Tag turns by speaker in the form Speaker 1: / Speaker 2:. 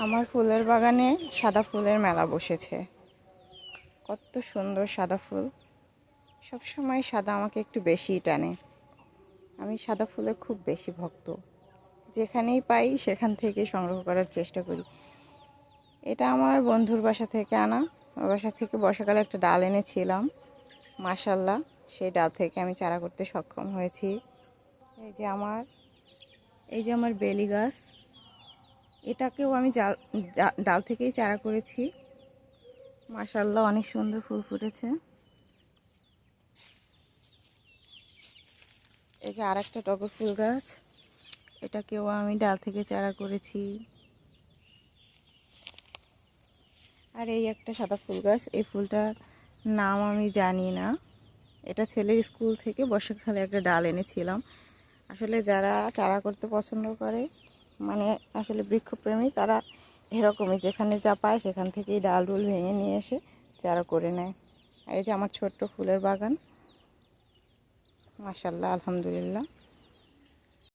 Speaker 1: আমার ফুলের বাগানে সাদা ফুলের মেলা বসেছে। কত সুন্দর সাদা ফুল! সব সময় সাদা আমাকে একটু বেশিই টানে। আমি সাদা ফুলের খুব বেশি ভক্ত। যেখানেই পাই সেখান থেকে সংগ্রহ করার চেষ্টা করি। এটা আমার বন্ধুর বাসা থেকে আনা। ওর বাসা থেকে বর্ষাকালে একটা ডাল এনেছিলাম। মাশাআল্লাহ, সেই ডাল থেকে আমি চারা করতে সক্ষম হয়েছি। এই যে আমার বেলি গাছ, এটাকেও আমি ডাল থেকেই চারা করেছি। মাশাআল্লাহ, অনেক সুন্দর ফুল ফুটেছে। এই যে আরেকটা টগর ফুল গাছ, এটাকেও আমি ডাল থেকে চারা করেছি। আর এই একটা সাদা ফুল গাছ, এই ফুলটার নাম আমি জানি না। এটা ছেলের স্কুল থেকে বর্ষাকালে একটা ডাল এনেছিলাম। আসলে যারা চারা করতে পছন্দ করে, মানে আসলে বৃক্ষপ্রেমী, তারা এরকমই যেখানে যা পায় সেখান থেকেই ডাল ডুল ভেঙে নিয়ে এসে চারা করে নেয়। আর এই যে আমার ছোট্ট ফুলের বাগান। মাশাআল্লাহ, আলহামদুলিল্লাহ।